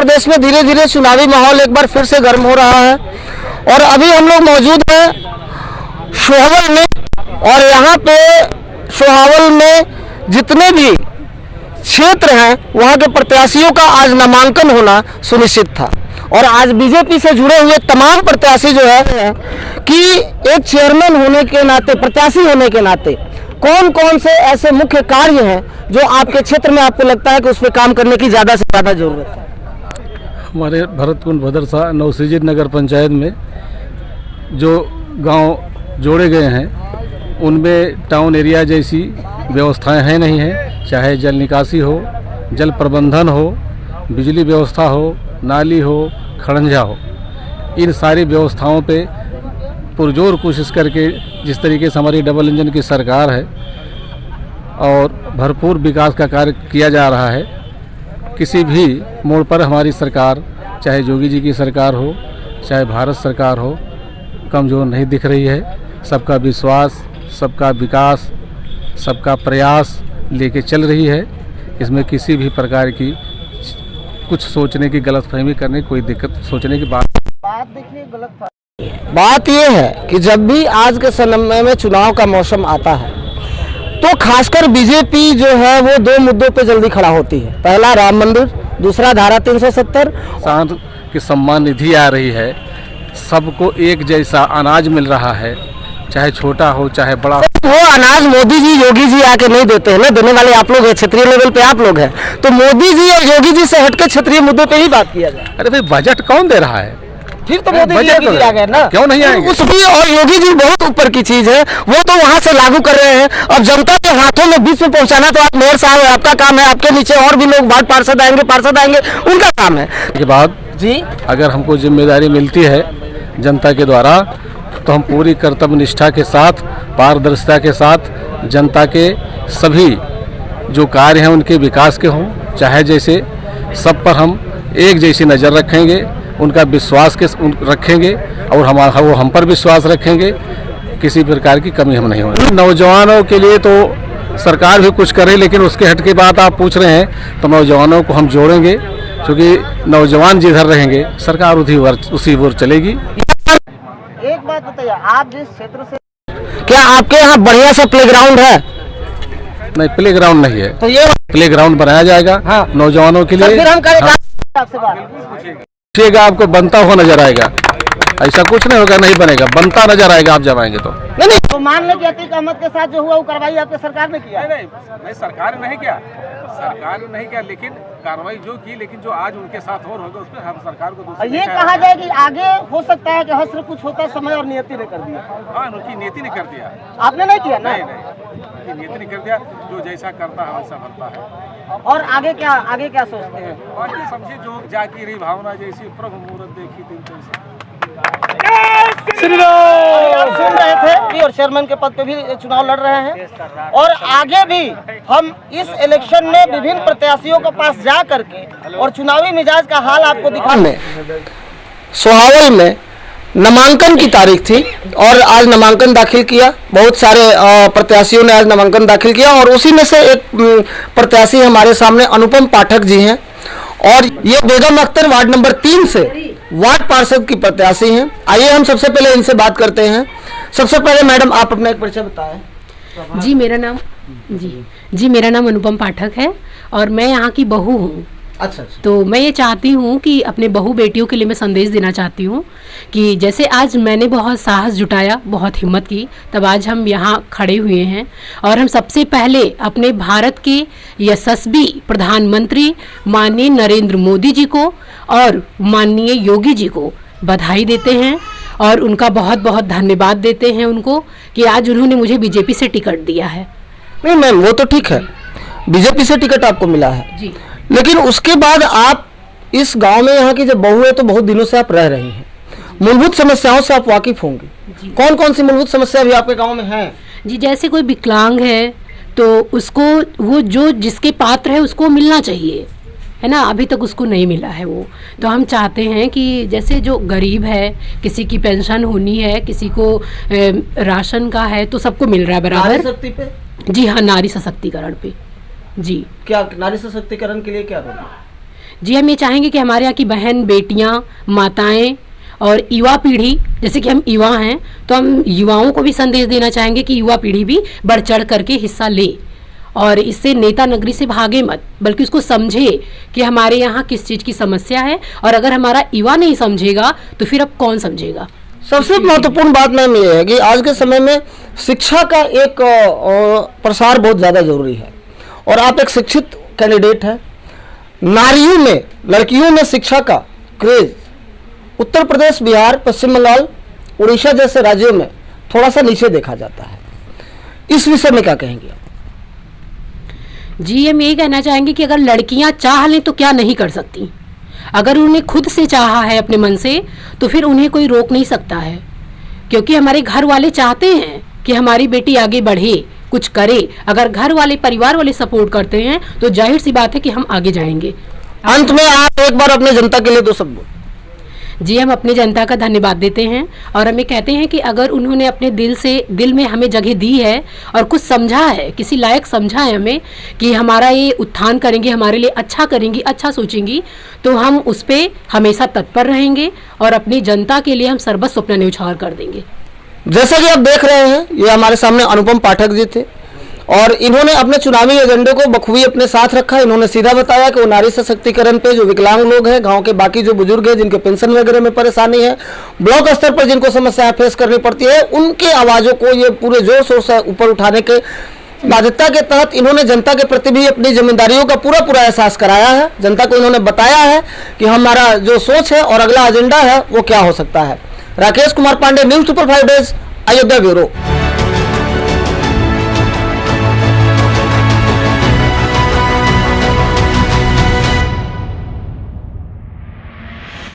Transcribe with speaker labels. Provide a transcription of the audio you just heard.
Speaker 1: प्रदेश में धीरे धीरे चुनावी माहौल एक बार फिर से गर्म हो रहा है और अभी हम लोग मौजूद हैं सोहावल में और यहाँ पे सोहावल में जितने भी क्षेत्र हैं वहाँ के प्रत्याशियों का आज नामांकन होना सुनिश्चित था और आज बीजेपी से जुड़े हुए तमाम प्रत्याशी जो है कि एक चेयरमैन होने के नाते, प्रत्याशी होने के नाते कौन कौन से ऐसे मुख्य कार्य हैं जो आपके क्षेत्र में आपको लगता है कि उस पर काम करने की ज़्यादा से ज़्यादा जरूरत है?
Speaker 2: हमारे भरतकुंड भदरसा नवसृजित नगर पंचायत में जो गांव जोड़े गए हैं उनमें टाउन एरिया जैसी व्यवस्थाएं हैं नहीं हैं, चाहे जल निकासी हो, जल प्रबंधन हो, बिजली व्यवस्था हो, नाली हो, खड़ंजा हो, इन सारी व्यवस्थाओं पे पुरजोर कोशिश करके जिस तरीके से हमारी डबल इंजन की सरकार है और भरपूर विकास का कार्य किया जा रहा है, किसी भी मोड़ पर हमारी सरकार, चाहे योगी जी की सरकार हो, चाहे भारत सरकार हो, कमज़ोर नहीं दिख रही है। सबका विश्वास, सबका विकास, सबका प्रयास लेके चल रही है। इसमें किसी भी प्रकार की कुछ सोचने की, गलतफहमी करने की कोई दिक्कत, सोचने की बात
Speaker 1: देखिए गलत था। बात यह है कि जब भी आज के समय में चुनाव का मौसम आता है तो खासकर बीजेपी जो है वो दो मुद्दों पे जल्दी खड़ा होती है। पहला राम मंदिर, दूसरा धारा 370।
Speaker 2: किसान की सम्मान निधि आ रही है, सबको एक जैसा अनाज मिल रहा है, चाहे छोटा हो चाहे बड़ा।
Speaker 1: वो अनाज मोदी जी योगी जी आके नहीं देते हैं ना, देने वाले आप लोग हैं, क्षेत्रीय लेवल पे आप लोग हैं, तो मोदी जी और योगी जी से हटके क्षेत्रीय मुद्दों पे ही बात किया जाए।
Speaker 2: अरे भाई बजट कौन दे रहा है?
Speaker 1: फिर तो मोदी जी आ गए ना,
Speaker 2: क्यों नहीं आएंगे?
Speaker 1: उस भी और योगी जी बहुत ऊपर की चीज है, वो तो वहाँ से लागू कर रहे हैं। अब जनता के हाथों में बीच में पहुँचाना तो आप मेयर साहब आपका काम है, आपके नीचे और भी लोग वार्ड पार्षद आएंगे उनका काम है।
Speaker 2: के बाद
Speaker 1: जी
Speaker 2: अगर हमको जिम्मेदारी मिलती है जनता के द्वारा तो हम पूरी कर्तव्य निष्ठा के साथ, पारदर्शिता के साथ जनता के सभी जो कार्य हैं उनके विकास के हों, चाहे जैसे सब पर हम एक जैसी नज़र रखेंगे, उनका विश्वास के रखेंगे और वो हम पर विश्वास रखेंगे, किसी प्रकार की कमी हम नहीं होगी। नौजवानों के लिए तो सरकार भी कुछ करे, लेकिन उसके हट के बात आप पूछ रहे हैं तो नौजवानों को हम जोड़ेंगे, क्योंकि नौजवान जिधर रहेंगे सरकार उसी ओर चलेगी।
Speaker 1: एक बात बताइए, आप जिस क्षेत्र से, क्या आपके यहाँ बढ़िया सा प्लेग्राउंड है?
Speaker 2: नहीं, प्लेग्राउंड नहीं है।
Speaker 1: तो ये
Speaker 2: प्लेग्राउंड बनाया जाएगा
Speaker 1: हाँ।
Speaker 2: नौजवानों के लिए।
Speaker 1: फिर हम करें
Speaker 2: हाँ।
Speaker 1: आपसे बात
Speaker 2: पूछिएगा, आपको बनता हुआ नजर आएगा। ऐसा कुछ नहीं होगा, नहीं बनेगा, बनता नजर आएगा आप जब आएंगे तो।
Speaker 1: नहीं तो मान लें कि अतीक अहमद के साथ जो हुआ वो कार्रवाई आपकी सरकार ने किया?
Speaker 3: नहीं, सरकार नहीं किया, लेकिन कार्रवाई जो की, लेकिन जो आज उनके साथ और होगा उसमें हम सरकार को
Speaker 1: ये कहा जाए कि आगे हो सकता है कि हस्र कुछ होता समय और नियति ने कर दिया।
Speaker 3: हाँ, उनकी नीति ने कर दिया,
Speaker 1: आपने नहीं किया ना?
Speaker 3: नहीं, नीति ने कर दिया, जो जैसा करता है वैसा बनता है।
Speaker 1: और आगे क्या सोचते हैं?
Speaker 3: और ये समझिए जो जाती रही भावना जैसी, प्रभु मुहूर्त देखी दिन जैसी।
Speaker 1: सुन रहे थे कि और चेयरमैन के पद पे भी चुनाव लड़ रहे हैं और आगे भी हम इस इलेक्शन में विभिन्न प्रत्याशियों के पास जा करके और चुनावी मिजाज का हाल आपको दिखाने। सोहावल में नामांकन की तारीख थी और आज नामांकन दाखिल किया, बहुत सारे प्रत्याशियों ने आज नामांकन दाखिल किया और उसी में से एक प्रत्याशी हमारे सामने अनुपम पाठक जी हैं और ये बेगम अख्तर वार्ड नंबर 3 से वार्ड पार्षद की प्रत्याशी हैं। आइए हम सबसे पहले इनसे बात करते हैं। सबसे पहले मैडम आप अपना एक परिचय बताएं।
Speaker 4: जी मेरा नाम अनुपम पाठक है और मैं यहाँ की बहू हूँ।
Speaker 1: अच्छा।
Speaker 4: तो मैं ये चाहती हूँ कि अपने बहू बेटियों के लिए मैं संदेश देना चाहती हूँ कि जैसे आज मैंने बहुत साहस जुटाया, बहुत हिम्मत की, तब आज हम यहाँ खड़े हुए हैं और हम सबसे पहले अपने भारत के यशस्वी प्रधानमंत्री माननीय नरेंद्र मोदी जी को और माननीय योगी जी को बधाई देते हैं और उनका बहुत बहुत धन्यवाद देते हैं उनको कि आज उन्होंने मुझे बीजेपी से टिकट दिया है।
Speaker 1: नहीं मैम, वो तो ठीक है, बीजेपी से टिकट आपको मिला है
Speaker 4: जी,
Speaker 1: लेकिन उसके बाद आप इस गांव में यहाँ की जब बहू है तो बहुत दिनों से आप रह रही हैं, मूलभूत समस्याओं से आप वाकिफ होंगे। कौन कौन सी मूलभूत समस्या भी आपके गांव में है?
Speaker 4: जी, जैसे कोई विकलांग है तो उसको वो जो जिसके पात्र है उसको मिलना चाहिए, है ना, अभी तक उसको नहीं मिला है वो। तो हम चाहते हैं कि जैसे जो गरीब है, किसी की पेंशन होनी है, किसी को राशन का है, तो सबको मिल रहा है बराबर।
Speaker 1: नारी शक्ति पे?
Speaker 4: जी हाँ, नारी सशक्तिकरण पे। जी,
Speaker 1: क्या नारी सशक्तिकरण के लिए क्या करें?
Speaker 4: जी हम ये चाहेंगे कि हमारे यहाँ की बहन, बेटियाँ, माताएं और युवा पीढ़ी, जैसे कि हम युवा हैं तो हम युवाओं को भी संदेश देना चाहेंगे कि युवा पीढ़ी भी बढ़ चढ़ करके हिस्सा ले और इससे नेता नगरी से भागे मत, बल्कि उसको समझे कि हमारे यहाँ किस चीज़ की समस्या है। और अगर हमारा युवा नहीं समझेगा तो फिर अब कौन समझेगा।
Speaker 1: सबसे महत्वपूर्ण बात मैम ये है कि आज के समय में शिक्षा का एक प्रसार बहुत ज़्यादा जरूरी है और आप एक शिक्षित कैंडिडेट हैं। नारियों में, लड़कियों में शिक्षा का क्रेज उत्तर प्रदेश, बिहार, पश्चिम बंगाल, उड़ीसा जैसे राज्यों में थोड़ा सा नीचे देखा जाता है। इस विषय में क्या कहेंगे?
Speaker 4: जी हम यही कहना चाहेंगे कि अगर लड़कियां चाह लें तो क्या नहीं कर सकती। अगर उन्हें खुद से चाहा है अपने मन से तो फिर उन्हें कोई रोक नहीं सकता है, क्योंकि हमारे घर वाले चाहते हैं कि हमारी बेटी आगे बढ़े, कुछ करे। अगर घर वाले, परिवार वाले सपोर्ट करते हैं तो जाहिर सी बात है कि हम आगे जाएंगे।
Speaker 1: अंत में आप एक बार अपने जनता के लिए दो शब्द।
Speaker 4: जी हम अपने जनता का धन्यवाद देते हैं और हमें कहते हैं कि अगर उन्होंने अपने दिल में हमें जगह दी है और कुछ समझा है, किसी लायक समझा है हमें कि हमारा ये उत्थान करेंगे, हमारे लिए अच्छा करेंगी, अच्छा सोचेंगी, तो हम उस पर हमेशा तत्पर रहेंगे और अपनी जनता के लिए हम सर्वस्व अपना न्यौछावर कर देंगे।
Speaker 1: जैसा कि आप देख रहे हैं, ये हमारे सामने अनुपम पाठक जी थे और इन्होंने अपने चुनावी एजेंडे को बखूबी अपने साथ रखा। इन्होंने सीधा बताया कि वो नारी सशक्तिकरण पे जो विकलांग लोग हैं, गांव के बाकी जो बुजुर्ग हैं जिनके पेंशन वगैरह में परेशानी है, ब्लॉक स्तर पर जिनको समस्याएं फेस करनी पड़ती है, उनके आवाज़ों को ये पूरे जोर शोर से ऊपर उठाने के बाध्यता के तहत इन्होंने जनता के प्रति भी अपनी जिम्मेदारियों का पूरा एहसास कराया है। जनता को इन्होंने बताया है कि हमारा जो सोच है और अगला एजेंडा है वो क्या हो सकता है। Rakesh Kumar Pandey, news super 5 days, Ayodhya bureau.